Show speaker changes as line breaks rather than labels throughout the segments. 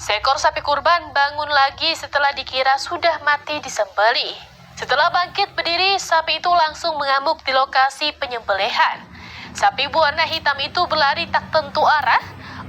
Seekor sapi kurban bangun lagi setelah dikira sudah mati disembelih. Setelah bangkit berdiri, sapi itu langsung mengamuk di lokasi penyembelihan. Sapi berwarna hitam itu berlari tak tentu arah,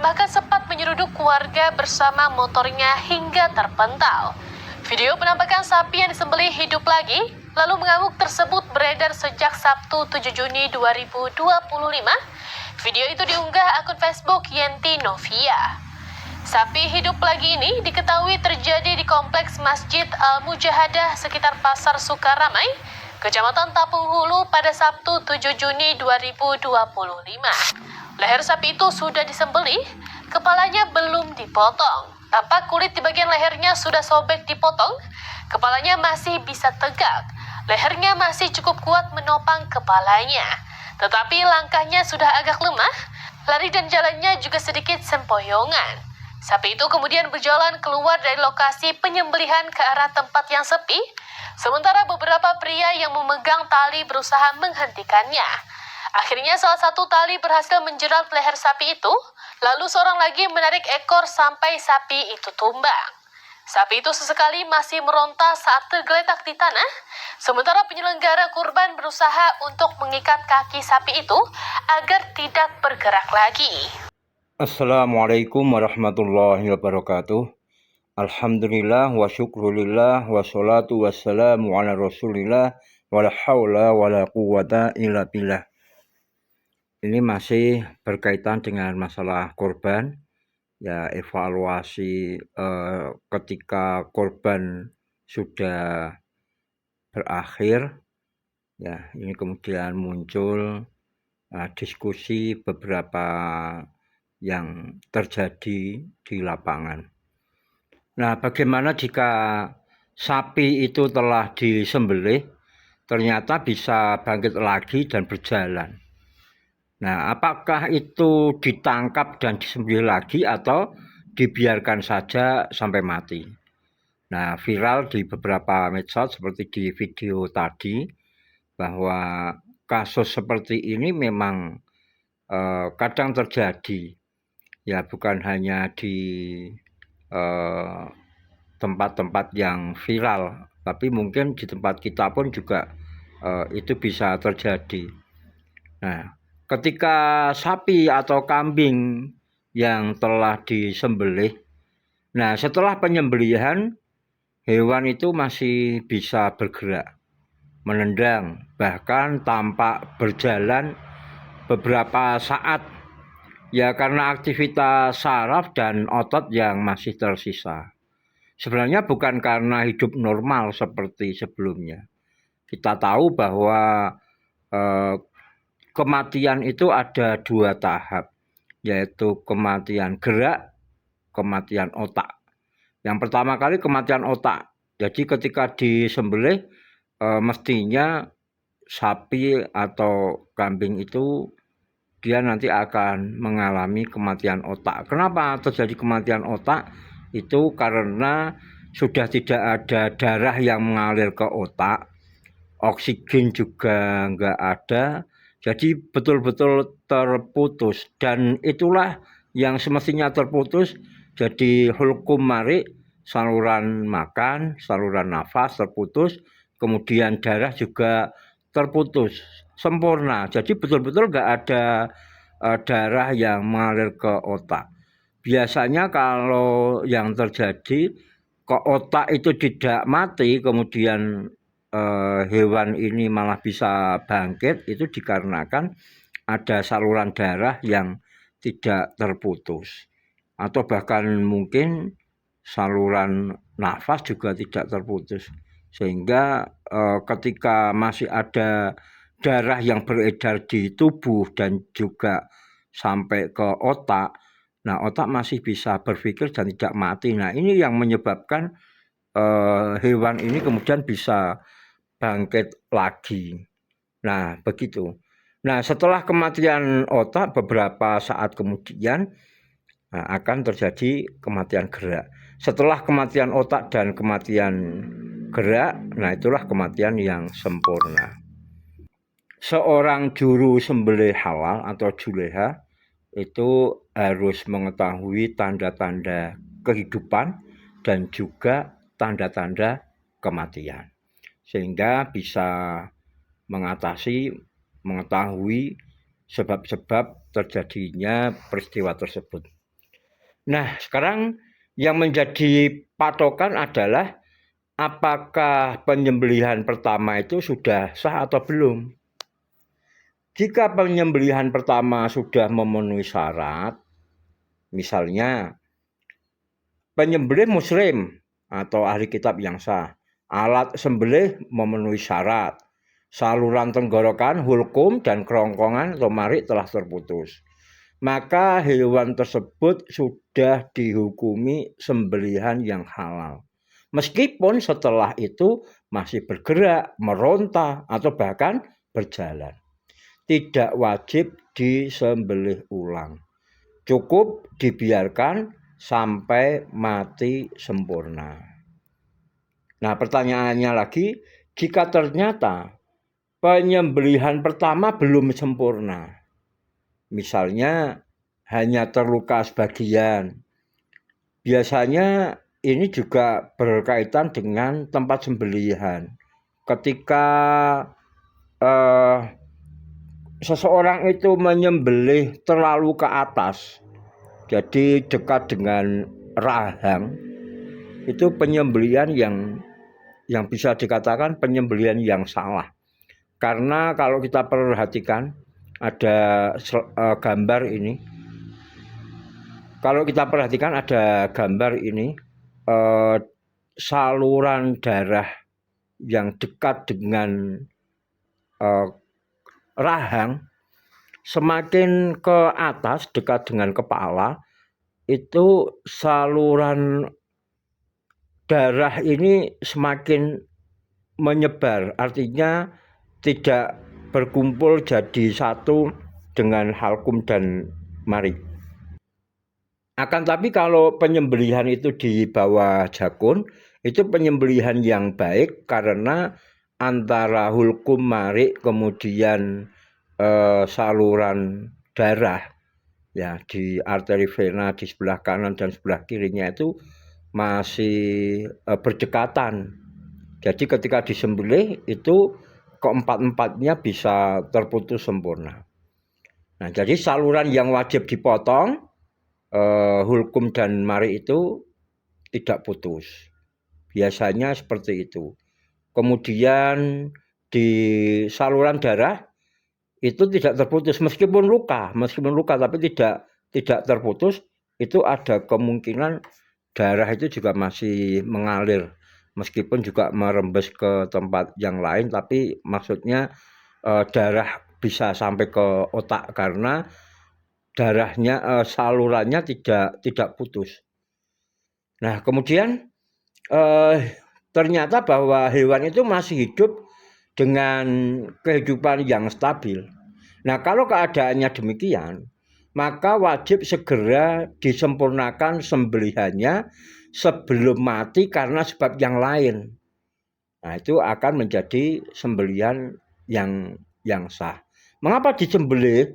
bahkan sempat menyeruduk warga bersama motornya hingga terpental. Video penampakan sapi yang disembelih hidup lagi, lalu mengamuk tersebut beredar sejak Sabtu 7 Juni 2025. Video itu diunggah akun Facebook Yenti Novia. Sapi hidup lagi ini diketahui terjadi di kompleks Masjid Al-Mujahadah sekitar Pasar Sukaramai, Kecamatan Tapung Hulu pada Sabtu 7 Juni 2025. Leher sapi itu sudah disembelih, kepalanya belum dipotong. Tampak kulit di bagian lehernya sudah sobek dipotong, kepalanya masih bisa tegak, lehernya masih cukup kuat menopang kepalanya. Tetapi langkahnya sudah agak lemah, lari dan jalannya juga sedikit sempoyongan. Sapi itu kemudian berjalan keluar dari lokasi penyembelihan ke arah tempat yang sepi, sementara beberapa pria yang memegang tali berusaha menghentikannya. Akhirnya salah satu tali berhasil menjerat leher sapi itu, lalu seorang lagi menarik ekor sampai sapi itu tumbang. Sapi itu sesekali masih meronta saat tergeletak di tanah, sementara penyelenggara kurban berusaha untuk mengikat kaki sapi itu agar tidak bergerak lagi.
Assalamualaikum warahmatullahi wabarakatuh. Alhamdulillah wa syukrulillah wa salatu wassalamu ala rasulillah wa la hawla wa la quwata illa billah. Ini masih berkaitan dengan masalah korban, ya evaluasi ketika korban sudah berakhir, ya ini kemudian muncul diskusi beberapa yang terjadi di lapangan. Nah, bagaimana jika sapi itu telah disembelih, ternyata bisa bangkit lagi dan berjalan? Nah, apakah itu ditangkap dan disembelih lagi atau dibiarkan saja sampai mati? Nah, viral di beberapa medsos seperti di video tadi, bahwa kasus seperti ini memang kadang terjadi. Ya, bukan hanya di tempat-tempat yang viral, tapi mungkin di tempat kita pun juga itu bisa terjadi. Nah, ketika sapi atau kambing yang telah disembelih, nah setelah penyembelihan, hewan itu masih bisa bergerak, menendang, bahkan tampak berjalan beberapa saat. Ya, karena aktivitas saraf dan otot yang masih tersisa. Sebenarnya bukan karena hidup normal seperti sebelumnya. Kita tahu bahwa kematian itu ada dua tahap, yaitu kematian gerak, kematian otak. Yang pertama kali kematian otak. Jadi ketika disembelih, mestinya sapi atau kambing itu dia nanti akan mengalami kematian otak. Kenapa terjadi kematian otak? Itu karena sudah tidak ada darah yang mengalir ke otak, oksigen juga nggak ada, jadi betul-betul terputus. Dan itulah yang semestinya terputus, jadi hulkum marik, saluran makan, saluran nafas terputus, kemudian darah juga terputus sempurna. Jadi betul-betul nggak ada darah yang mengalir ke otak. Biasanya kalau yang terjadi ke otak itu tidak mati, kemudian hewan ini malah bisa bangkit, itu dikarenakan ada saluran darah yang tidak terputus, atau bahkan mungkin saluran nafas juga tidak terputus, sehingga ketika masih ada darah yang beredar di tubuh dan juga sampai ke otak, nah otak masih bisa berpikir dan tidak mati. Nah, ini yang menyebabkan hewan ini kemudian bisa bangkit lagi. Nah, begitu. Nah, setelah kematian otak beberapa saat kemudian akan terjadi kematian gerak. Setelah kematian otak dan kematian gerak, nah itulah kematian yang sempurna. Seorang juru sembelih halal atau juleha itu harus mengetahui tanda-tanda kehidupan dan juga tanda-tanda kematian, sehingga bisa mengetahui sebab-sebab terjadinya peristiwa tersebut. Nah, sekarang yang menjadi patokan adalah apakah penyembelihan pertama itu sudah sah atau belum. Jika penyembelihan pertama sudah memenuhi syarat, misalnya penyembelih muslim atau ahli kitab yang sah, alat sembelih memenuhi syarat, saluran tenggorokan, hulkum, dan kerongkongan atau marik telah terputus, maka hewan tersebut sudah dihukumi sembelihan yang halal. Meskipun setelah itu masih bergerak, meronta, atau bahkan berjalan. Tidak wajib disembelih ulang. Cukup dibiarkan sampai mati sempurna. Nah, pertanyaannya lagi, jika ternyata penyembelihan pertama belum sempurna, misalnya hanya terluka sebagian, biasanya ini juga berkaitan dengan tempat sembelihan. Ketika seseorang itu menyembelih terlalu ke atas, jadi dekat dengan rahang, itu penyembelihan yang bisa dikatakan penyembelihan yang salah. Karena kalau kita perhatikan ada gambar ini, saluran darah yang dekat dengan rahang, semakin ke atas dekat dengan kepala, itu saluran darah ini semakin menyebar, artinya tidak berkumpul jadi satu dengan halkum dan marik. Akan tapi kalau penyembelihan itu di bawah jakun, itu penyembelihan yang baik karena antara hulkum, marik, kemudian saluran darah ya di arteri vena di sebelah kanan dan sebelah kirinya itu masih berdekatan. Jadi ketika disembelih itu keempat-empatnya bisa terputus sempurna. Nah, jadi saluran yang wajib dipotong, hulkum dan marik itu tidak putus. Biasanya seperti itu. Kemudian di saluran darah itu tidak terputus meskipun luka tapi tidak terputus, itu ada kemungkinan darah itu juga masih mengalir meskipun juga merembes ke tempat yang lain, tapi maksudnya darah bisa sampai ke otak karena darahnya salurannya tidak putus. Nah, kemudian ternyata bahwa hewan itu masih hidup dengan kehidupan yang stabil. Nah, kalau keadaannya demikian, maka wajib segera disempurnakan sembelihannya sebelum mati karena sebab yang lain. Nah, itu akan menjadi sembelihan yang sah. Mengapa disembelih?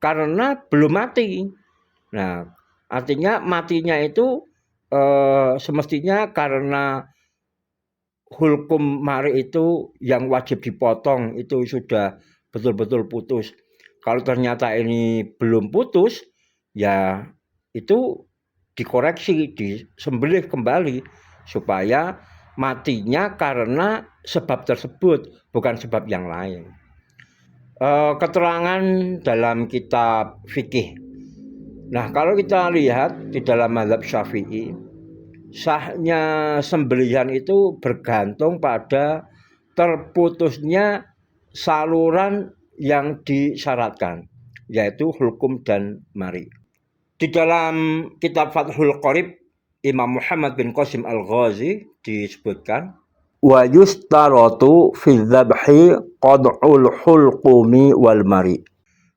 Karena belum mati. Nah, artinya matinya itu semestinya karena hulkum mari itu yang wajib dipotong itu sudah betul-betul putus. Kalau ternyata ini belum putus, ya itu dikoreksi, disembelih kembali supaya matinya karena sebab tersebut, bukan sebab yang lain. Keterangan dalam kitab fikih. Nah, kalau kita lihat di dalam mazhab Syafi'i, sahnya sembelihan itu bergantung pada terputusnya saluran yang disyaratkan, yaitu hulkum dan mari. Di dalam kitab Fathul Qorib, Imam Muhammad bin Qasim Al-Ghazi disebutkan, wa yustaratu fi dzabhi qad'ul hulqumi wal mari.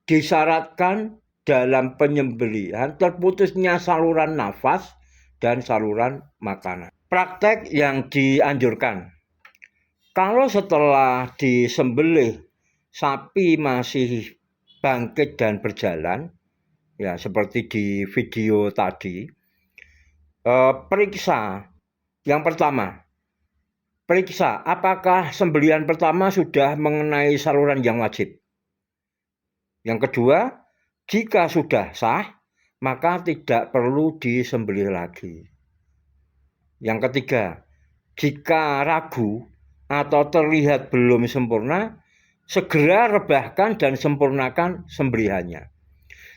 Disyaratkan dalam penyembelihan terputusnya saluran nafas dan saluran makanan. Praktek yang dianjurkan, kalau setelah disembelih sapi masih bangkit dan berjalan, ya seperti di video tadi, periksa. Yang pertama, periksa apakah sembelihan pertama sudah mengenai saluran yang wajib. Yang kedua, jika sudah sah, maka tidak perlu disembelih lagi. Yang ketiga, jika ragu atau terlihat belum sempurna, segera rebahkan dan sempurnakan sembelihannya.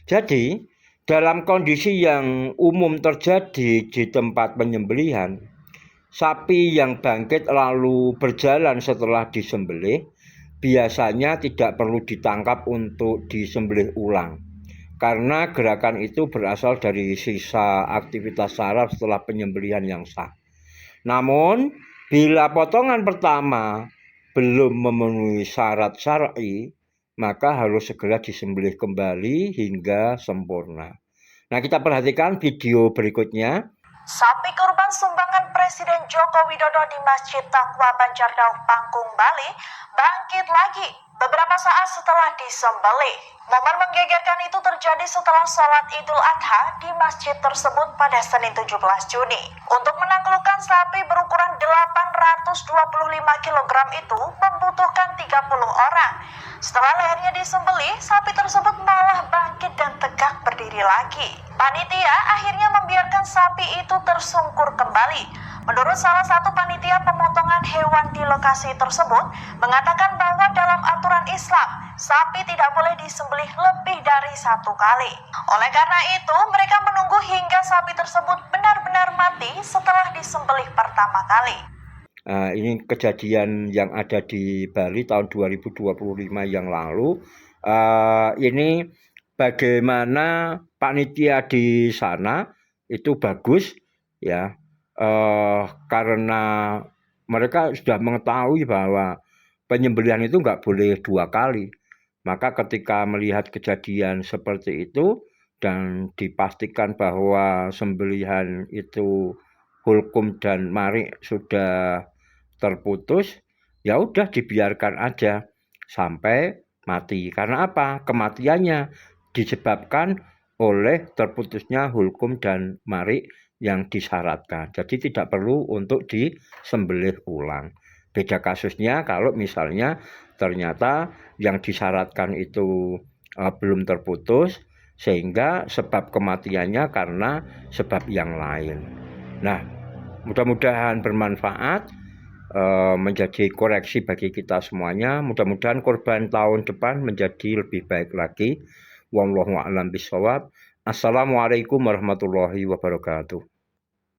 Jadi, dalam kondisi yang umum terjadi di tempat penyembelihan, sapi yang bangkit lalu berjalan setelah disembelih, biasanya tidak perlu ditangkap untuk disembelih ulang. Karena gerakan itu berasal dari sisa aktivitas saraf setelah penyembelihan yang sah. Namun, bila potongan pertama belum memenuhi syarat syar'i, maka harus segera disembelih kembali hingga sempurna. Nah, kita perhatikan video berikutnya.
Sapi kurban sumbangan Presiden Joko Widodo di Masjid Taqwa Banjardaung, Pangkung, Bali bangkit lagi beberapa saat setelah disembelih. Momen menggegerkan itu terjadi setelah sholat Idul Adha di masjid tersebut pada Senin 17 Juni. Untuk menaklukkan sapi berukuran 825 kg itu membutuhkan 30 orang. Setelah lehernya disembelih, sapi tersebut malah bangkit dan tegak berdiri lagi. Panitia akhirnya membiarkan sapi itu tersungkur kembali. Menurut salah satu panitia pemotongan hewan di lokasi tersebut, mengatakan bahwa dalam aturan Islam, sapi tidak boleh disembelih lebih dari 1 kali. Oleh karena itu, mereka menunggu hingga sapi tersebut benar-benar mati setelah disembelih pertama kali.
Ini kejadian yang ada di Bali tahun 2025 yang lalu. Ini bagaimana panitia di sana itu bagus ya, karena mereka sudah mengetahui bahwa penyembelihan itu nggak boleh 2 kali. Maka ketika melihat kejadian seperti itu dan dipastikan bahwa sembelihan itu hulkum dan marik sudah terputus, ya udah dibiarkan aja sampai mati. Karena apa? Kematiannya disebabkan oleh terputusnya hulkum dan marik yang disyaratkan. Jadi tidak perlu untuk disembelih ulang. Beda kasusnya kalau misalnya ternyata yang disyaratkan itu belum terputus, sehingga sebab kematiannya karena sebab yang lain. Nah, mudah-mudahan bermanfaat, menjadi koreksi bagi kita semuanya. Mudah-mudahan kurban tahun depan menjadi lebih baik lagi. Wallahu a'lam bishawab. Assalamualaikum warahmatullahi wabarakatuh.